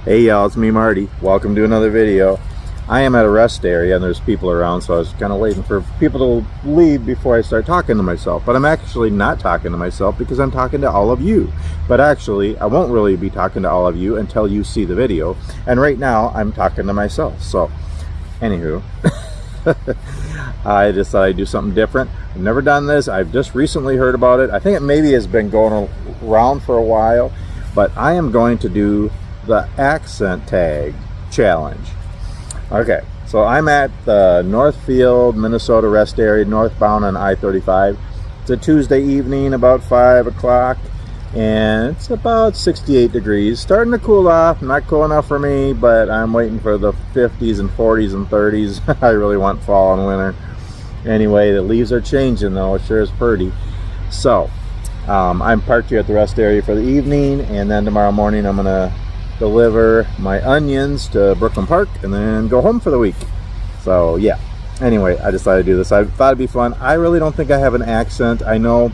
Hey y'all, it's me Marty. Welcome to another video. I am at a rest area and there's people around, so I was kind of waiting for people to leave before I start talking to myself. But I'm actually not talking to myself because I'm talking to all of you. But actually, I won't really be talking to all of you until you see the video. And right now, I'm talking to myself. So, anywho, I just thought I'd do something different. I've never done this. I've just recently heard about it. I think it maybe has been going around for a while. But I am going to do the accent tag challenge. Okay, so I'm at the Northfield, Minnesota rest area, northbound on I-35. It's a Tuesday evening, about 5 o'clock, and it's about 68 degrees. Starting to cool off, not cool enough for me, but I'm waiting for the 50s and 40s and 30s. I really want fall and winter. Anyway, the leaves are changing though, it sure is pretty. So, I'm parked here at the rest area for the evening, and then tomorrow morning I'm gonna deliver my onions to Brooklyn Park and then go home for the week. So yeah, anyway, I decided to do this. I thought it'd be fun. I really don't think I have an accent. I know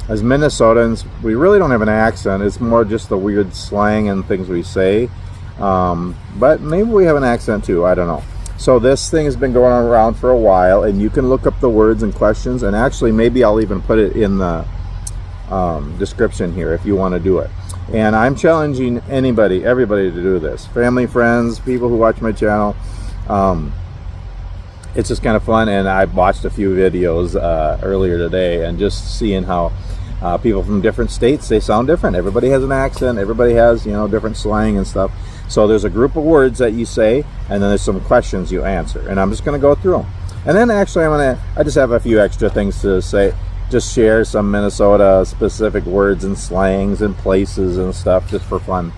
as Minnesotans we really don't have an accent. It's more just the weird slang and things we say, but maybe we have an accent too, I don't know. So this thing has been going around for a while, and you can look up the words and questions, and actually maybe I'll even put it in the description here if you want to do it. And I'm challenging everybody to do this. Family, friends, people who watch my channel. It's just kind of fun, and I watched a few videos earlier today, and just seeing how people from different states, they sound different. Everybody has an accent, everybody has, you know, different slang and stuff. So there's a group of words that you say, and then there's some questions you answer, and I'm just going to go through them. And then actually I just have a few extra things to say. Just share some Minnesota specific words and slangs and places and stuff just for fun.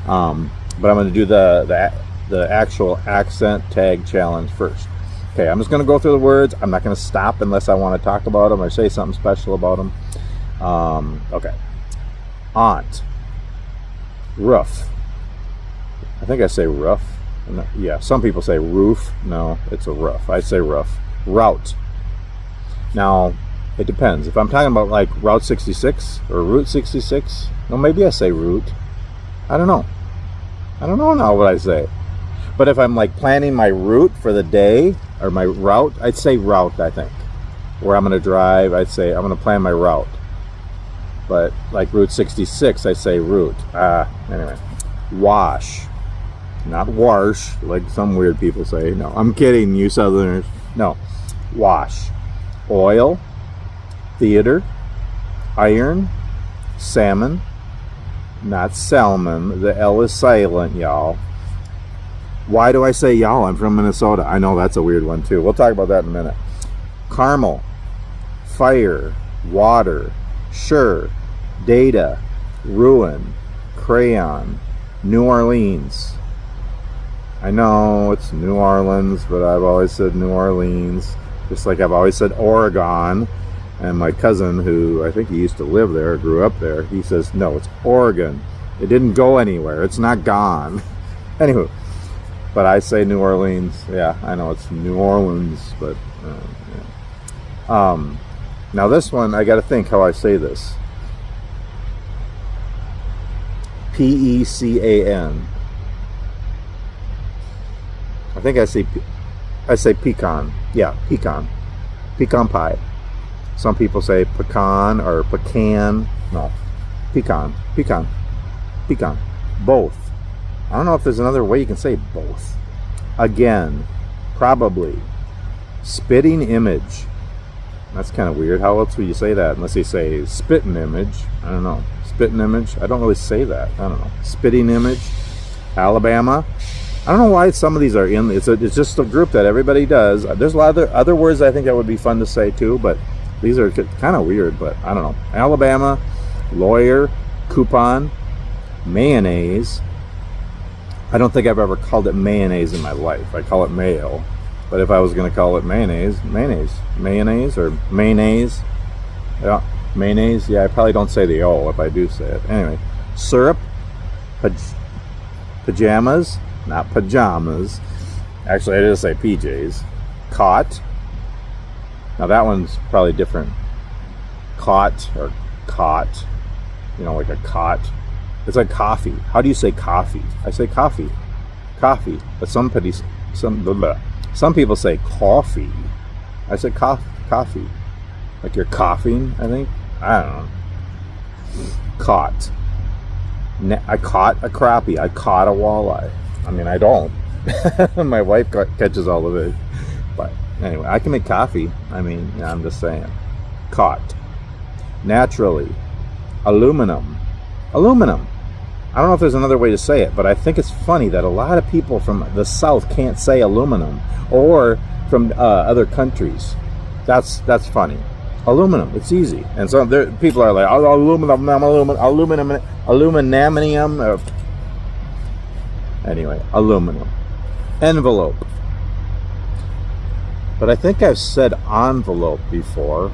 But I'm going to do the actual accent tag challenge first. Okay, I'm just going to go through the words. I'm not going to stop unless I want to talk about them or say something special about them. Okay. Aunt. Roof. I think I say roof. Yeah, some people say roof. No, it's a roof. I say roof. Route. Now, it depends. If I'm talking about like Route 66 or Route 66, well, maybe I say route. I don't know. I don't know now what I say. But if I'm like planning my route for the day or my route, I'd say route, I think. Where I'm going to drive, I'd say I'm going to plan my route. But like Route 66, I say route. Anyway. Wash. Not wash, like some weird people say. No, I'm kidding, you Southerners. No. Wash. Oil. Theater, iron, salmon, not salmon. The L is silent, y'all. Why do I say y'all? I'm from Minnesota. I know that's a weird one too. We'll talk about that in a minute. Caramel, fire, water, sure, data, ruin, crayon, New Orleans. I know it's New Orleans, but I've always said New Orleans. Just like I've always said Oregon. And my cousin, who I think he used to live there, grew up there, he says, no, it's Oregon. It didn't go anywhere. It's not gone. Anywho, but I say New Orleans. Yeah, I know it's New Orleans, but yeah. Now this one, I got to think how I say this. P-E-C-A-N. I think I say pecan. Yeah, pecan. Pecan pie. Some people say pecan or pecan. No, pecan, pecan, pecan. Both. I don't know if there's another way you can say both. Again, probably. Spitting image. That's kind of weird. How else would you say that? Unless you say spitting image. I don't know. Spitting image. I don't really say that. I don't know. Spitting image. Alabama. I don't know why some of these are in. It's just a group that everybody does. There's a lot of other words I think that would be fun to say too, but these are kind of weird, but I don't know. Alabama, lawyer, coupon, mayonnaise. I don't think I've ever called it mayonnaise in my life. I call it mayo. But if I was going to call it mayonnaise. Mayonnaise or mayonnaise. Yeah, mayonnaise. Yeah, I probably don't say the O if I do say it. Anyway, syrup, pajamas, not pajamas. Actually, I did say PJs. Caught. Now that one's probably different. Caught or cot. You know, like a cot. It's like coffee. How do you say coffee? I say coffee. Coffee. But some people say coffee. I say coffee. Like you're coughing, I think. I don't know. Caught. I caught a crappie. I caught a walleye. I mean, I don't. My wife catches all of it. But anyway, I can make coffee. I mean, yeah, I'm just saying. Caught. Naturally. Aluminum. Aluminum. I don't know if there's another way to say it, but I think it's funny that a lot of people from the South can't say aluminum, or from other countries. That's funny. Aluminum. It's easy. And so people are like, oh, aluminum. Anyway, aluminum. Envelope. But I think I've said envelope before.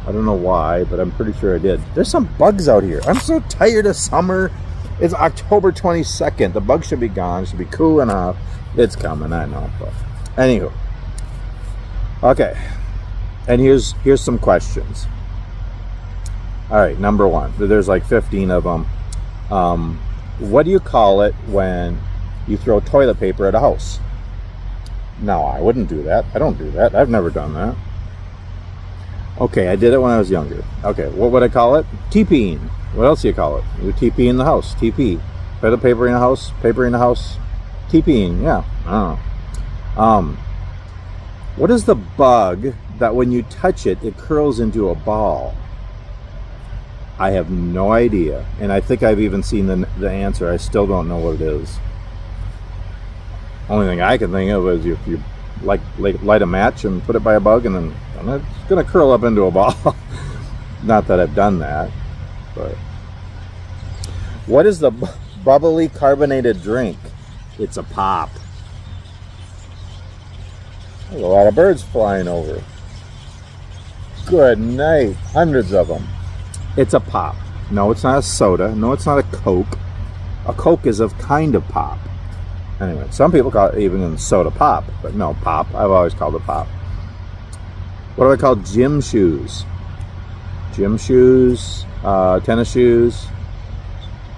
I don't know why, but I'm pretty sure I did. There's some bugs out here. I'm so tired of summer. It's October 22nd. The bugs should be gone. It should be cooling off. It's coming, I know. But anywho. Okay. And here's some questions. All right, number one. There's like 15 of them. What do you call it when you throw toilet paper at a house? No, I wouldn't do that. I don't do that. I've never done that. Okay, I did it when I was younger. Okay, what would I call it? TPing. What else do you call it? You TP in the house. TP. Toilet paper in the house. Paper in the house. TPing. Yeah. I don't know. What is the bug that when you touch it, it curls into a ball? I have no idea. And I think I've even seen the answer. I still don't know what it is. Only thing I can think of is if you light a match and put it by a bug, and then it's going to curl up into a ball. Not that I've done that. But what is the bubbly carbonated drink? It's a pop. There's a lot of birds flying over. Good night. Hundreds of them. It's a pop. No, it's not a soda. No, it's not a Coke. A Coke is a kind of pop. Anyway, some people call it even soda pop, but no, pop. I've always called it pop. What do I call gym shoes? Gym shoes, tennis shoes.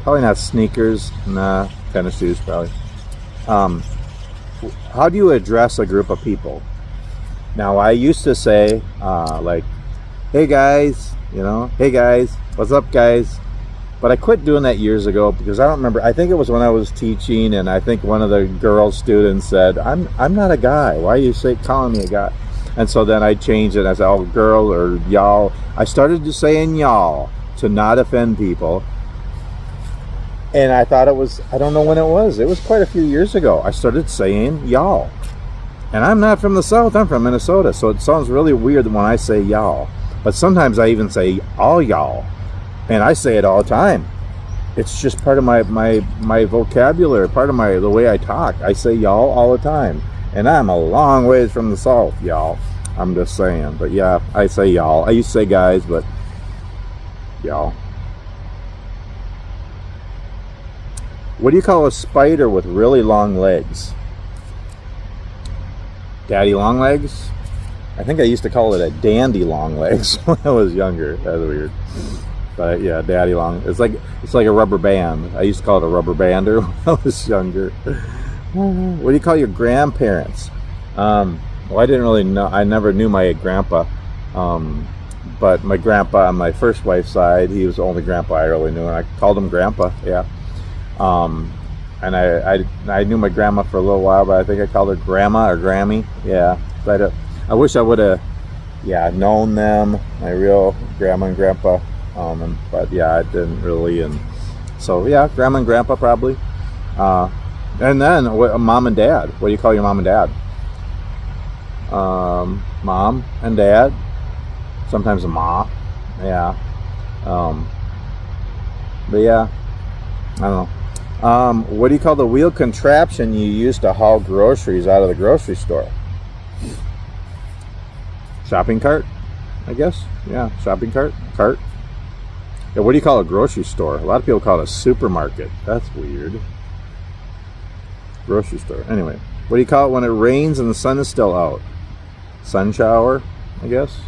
Probably not sneakers. Nah, tennis shoes probably. How do you address a group of people? Now, I used to say, like, hey guys, hey guys, what's up guys? But I quit doing that years ago because I don't remember. I think it was when I was teaching, and I think one of the girl students said, I'm not a guy. Why are you calling me a guy? And so then I changed it. I said, oh, girl or y'all. I started to saying y'all to not offend people. And I thought it was, I don't know when it was. It was quite a few years ago. I started saying y'all. And I'm not from the South. I'm from Minnesota. So it sounds really weird when I say y'all. But sometimes I even say all y'all. And I say it all the time. It's just part of my vocabulary, part of the way I talk. I say y'all all the time. And I'm a long ways from the South, y'all. I'm just saying. But yeah, I say y'all. I used to say guys, but y'all. What do you call a spider with really long legs? Daddy long legs? I think I used to call it a dandy long legs when I was younger. That's weird. But yeah, daddy long. It's like a rubber band. I used to call it a rubber bander when I was younger. What do you call your grandparents? Well, I didn't really know. I never knew my grandpa. But my grandpa on my first wife's side, he was the only grandpa I really knew, and I called him grandpa. Yeah. And I knew my grandma for a little while, but I think I called her grandma or Grammy. Yeah. But I wish I would have, known them, my real grandma and grandpa. But yeah, I didn't really. And so yeah, grandma and grandpa probably. And then mom and dad. What do you call your mom and dad? Mom and dad. Sometimes a ma. Yeah. But yeah, I don't know. What do you call the wheel contraption you use to haul groceries out of the grocery store? Shopping cart, I guess. Yeah, shopping cart. Yeah, what do you call a grocery store? A lot of people call it a supermarket. That's weird. Grocery store. Anyway, what do you call it when it rains and the sun is still out? Sun shower, I guess.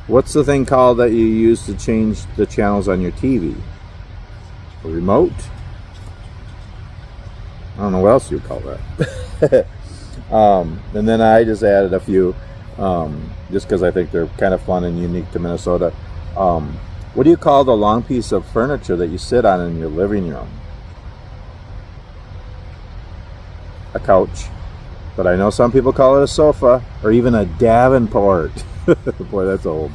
What's the thing called that you use to change the channels on your TV? a remote. I don't know what else you'd call that. And then I just added a few, just because I think they're kind of fun and unique to Minnesota. What do you call the long piece of furniture that you sit on in your living room? A couch. But I know some people call it a sofa or even a Davenport. Boy, that's old.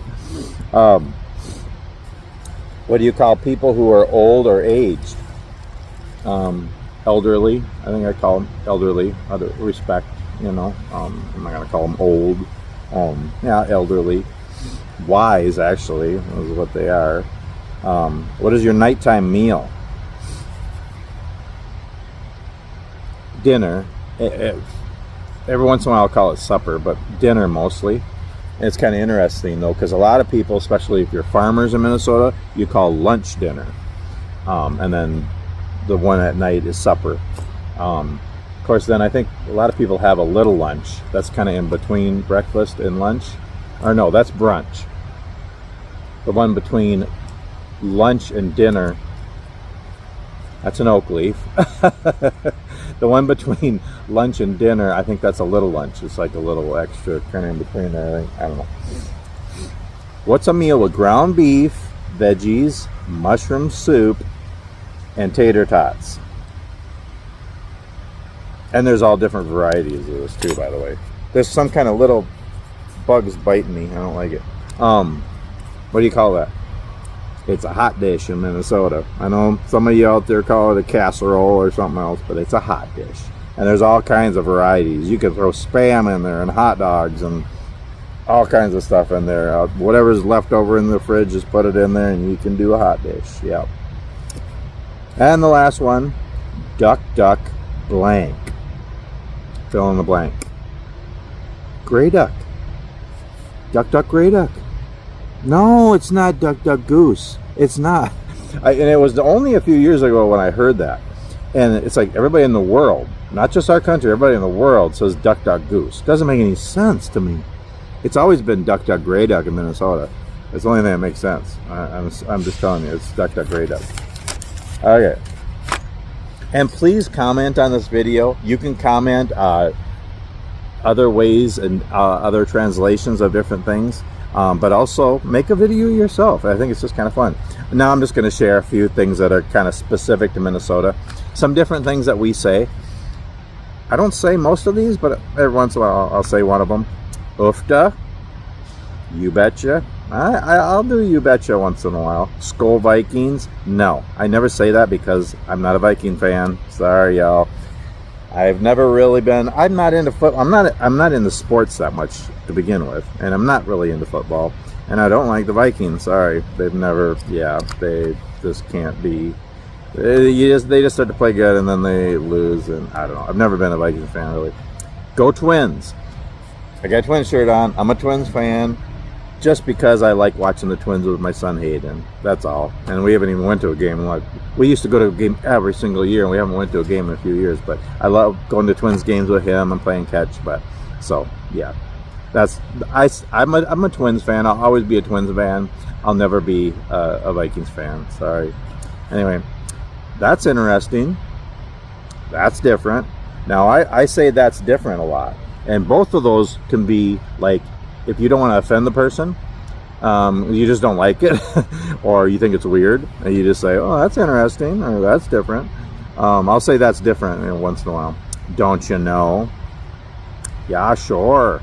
What do you call people who are old or aged? Elderly. I think I call them elderly. Out of respect, you know. I'm not going to call them old. Yeah, elderly. Wise, actually, is what they are. What is your nighttime meal? Dinner. Every once in a while I'll call it supper, but dinner mostly. And it's kind of interesting, though, because a lot of people, especially if you're farmers in Minnesota, you call lunch dinner. And then the one at night is supper. Of course, then I think a lot of people have a little lunch. That's kind of in between breakfast and lunch. Or no, that's brunch. The one between lunch and dinner, that's an oak leaf. The one between lunch and dinner, I think that's a little lunch. It's like a little extra kind of in between there. I don't know. What's a meal with ground beef, veggies, mushroom soup, and tater tots? And there's all different varieties of this too, by the way. There's some kind of little bugs biting me. I don't like it. What do you call that? It's a hot dish in Minnesota. I know some of you out there call it a casserole or something else, but it's a hot dish. And there's all kinds of varieties. You can throw Spam in there and hot dogs and all kinds of stuff in there. Whatever's left over in the fridge, just put it in there and you can do a hot dish. Yep. And the last one, duck, duck, blank. Fill in the blank. Gray duck. Duck, duck, gray duck. No, it's not duck, duck, goose. It's not. And it was only a few years ago when I heard that. And it's like everybody in the world, not just our country, everybody in the world says duck, duck, goose. Doesn't make any sense to me. It's always been duck, duck, gray duck in Minnesota. It's the only thing that makes sense. I'm just telling you, it's duck, duck, gray duck. Okay. And please comment on this video. You can comment other ways and other translations of different things. But also make a video yourself. I think it's just kind of fun. Now I'm just going to share a few things that are kind of specific to Minnesota. Some different things that we say. I don't say most of these, but every once in a while I'll say one of them. Oofta. You betcha. I'll do you betcha once in a while. Skol Vikings. No, I never say that because I'm not a Viking fan. Sorry, y'all. I've never really been. I'm not into football. I'm not into sports that much to begin with, and I'm not really into football. And I don't like the Vikings. Sorry, they've never. Yeah, they just can't be. They just start to play good and then they lose, and I don't know. I've never been a Vikings fan really. Go Twins! I got a Twins shirt on. I'm a Twins fan. Just because I like watching the Twins with my son Hayden. That's all. And we haven't even went to a game. Like, we used to go to a game every single year, and we haven't went to a game in a few years. But I love going to Twins games with him and playing catch. But so yeah, I'm a Twins fan. I'll always be a Twins fan. I'll never be a Vikings fan. Sorry. Anyway, that's interesting. That's different. Now I say that's different a lot, and both of those can be like. If you don't want to offend the person, you just don't like it, or you think it's weird, and you just say, oh, that's interesting, or that's different. I'll say that's different once in a while. Don't you know? Yeah, sure.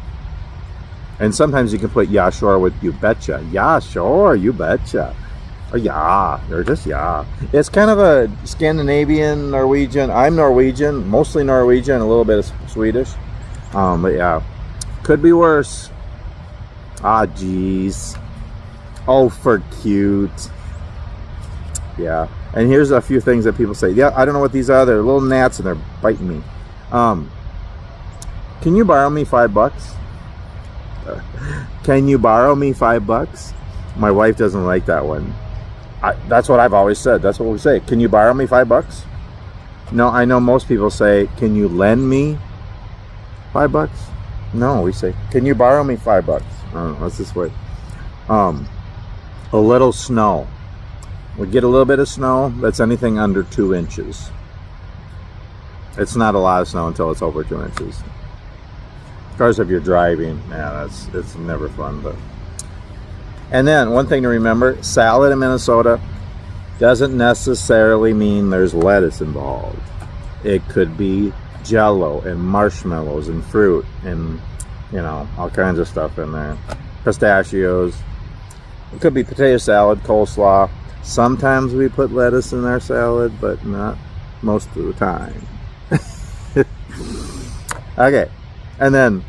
And sometimes you can put yeah, sure with you betcha. Yeah, sure, you betcha. Or yeah, or just yeah. It's kind of a Scandinavian, Norwegian. I'm Norwegian, mostly Norwegian, a little bit of Swedish. But yeah, could be worse. Ah, geez. Oh, for cute. Yeah. And here's a few things that people say. Yeah, I don't know what these are. They're little gnats and they're biting me. Can you borrow me $5? Can you borrow me $5? My wife doesn't like that one. That's what I've always said. That's what we say. Can you borrow me $5? No, I know most people say, can you lend me $5? No, we say, can you borrow me $5? I don't know, what's this way? A little snow. We get a little bit of snow. That's anything under 2 inches. It's not a lot of snow until it's over 2 inches. Of course, if you're driving, yeah, it's never fun. But and then one thing to remember: salad in Minnesota doesn't necessarily mean there's lettuce involved. It could be Jello and marshmallows and fruit and, you know, all kinds of stuff in there. Pistachios. It could be potato salad, coleslaw. Sometimes we put lettuce in our salad, but not most of the time. Okay. And then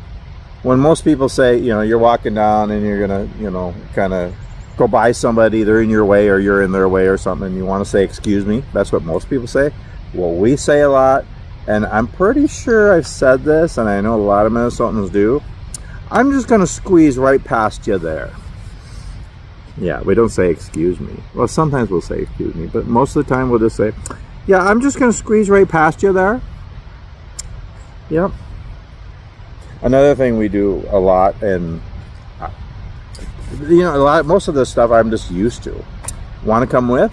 when most people say, you know, you're walking down and you're gonna, you know, kind of go by somebody, they're in your way or you're in their way or something, and you want to say excuse me, that's what most people say. Well, we say a lot, and I'm pretty sure I've said this, and I know a lot of Minnesotans do. I'm just gonna squeeze right past you there. Yeah, we don't say excuse me. Well, sometimes we'll say excuse me, but most of the time we'll just say, yeah, I'm just gonna squeeze right past you there. Yep. Another thing we do a lot, and you know, most of this stuff I'm just used to. Want to come with?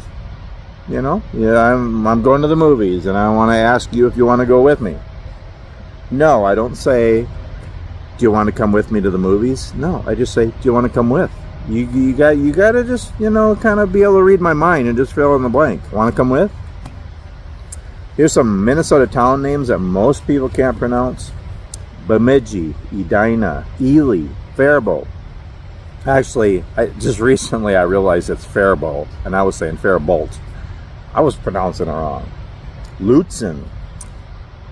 You know, yeah, I'm going to the movies, and I want to ask you if you want to go with me. No, I don't say, do you want to come with me to the movies? No, I just say, do you want to come with? You got to just, you know, kind of be able to read my mind and just fill in the blank. Want to come with? Here's some Minnesota town names that most people can't pronounce: Bemidji, Edina, Ely, Faribault. Actually, just recently I realized it's Faribault, and I was saying Faribault. I was pronouncing it wrong. Lutzen,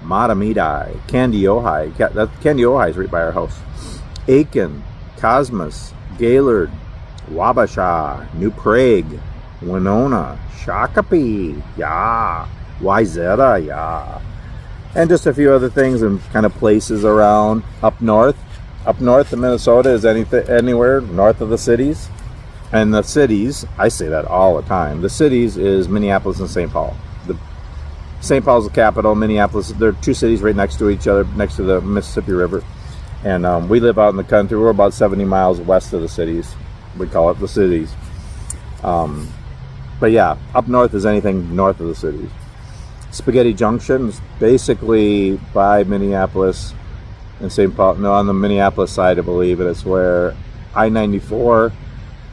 Matamidi, Candy Ojai. Candy Ojai is right by our house. Aiken, Cosmos, Gaylord, Wabasha, New Prague, Winona, Shakopee, yeah, Wayzata, yeah. And just a few other things and kind of places around up north. Up north in Minnesota is anywhere north of the cities. And the cities, I say that all the time, the cities is Minneapolis and St. Paul. St. Paul's the capital, Minneapolis, they're 2 cities right next to each other, next to the Mississippi River. And we live out in the country. We're about 70 miles west of the cities. We call it the cities. But yeah, up north is anything north of the cities. Spaghetti Junction is basically by Minneapolis and St. Paul. No, on the Minneapolis side, I believe, and it's where I-94,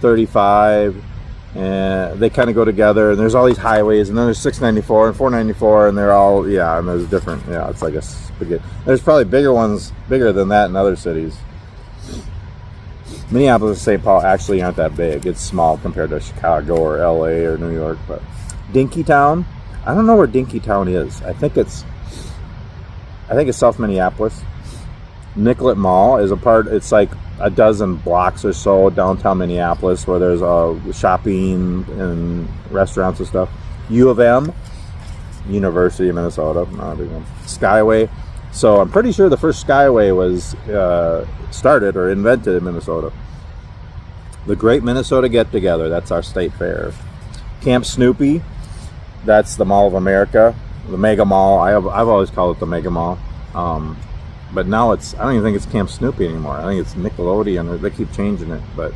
35, and they kind of go together. And there's all these highways, and then there's 694 and 494, and they're all, yeah, and there's different, yeah, it's like a spaghetti. There's probably bigger ones, bigger than that in other cities. Minneapolis and St. Paul actually aren't that big. It's small compared to Chicago or LA or New York. But Dinkytown, I don't know where Dinkytown is. I think it's South Minneapolis. Nicollet Mall is a part, it's like a dozen blocks or so downtown Minneapolis where there's shopping and restaurants and stuff. U of M, University of Minnesota, not a big one. Skyway. So I'm pretty sure the first Skyway was started or invented in Minnesota. The Great Minnesota Get Together, that's our state fair. Camp Snoopy, that's the Mall of America, the Mega Mall. I've always called it the Mega Mall. But now I don't even think it's Camp Snoopy anymore. I think it's Nickelodeon. They keep changing it. But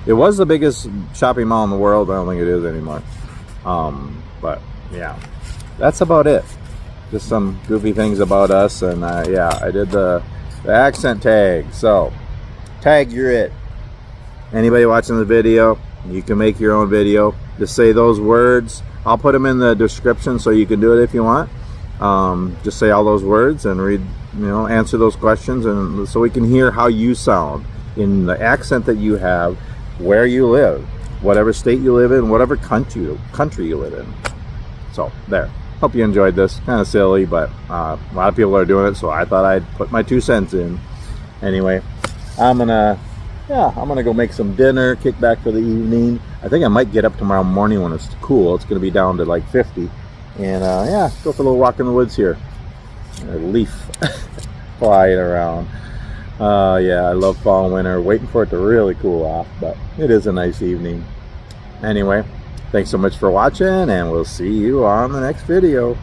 it was the biggest shopping mall in the world. I don't think it is anymore. But yeah, that's about it. Just some goofy things about us. And yeah, I did the accent tag. So tag, you're it. Anybody watching the video, you can make your own video. Just say those words. I'll put them in the description so you can do it if you want. Just say all those words and read, answer those questions, and so we can hear how you sound in the accent that you have, where you live, whatever state you live in, whatever country you live in. So there. Hope you enjoyed this. Kind of silly, but a lot of people are doing it, so I thought I'd put my 2 cents in. Anyway, I'm gonna go make some dinner, kick back for the evening. I think I might get up tomorrow morning when it's cool. It's gonna be down to like 50. And yeah, go for a little walk in the woods here. A leaf flying around. Yeah, I love fall and winter. Waiting for it to really cool off, but it is a nice evening. Anyway, thanks so much for watching, and we'll see you on the next video.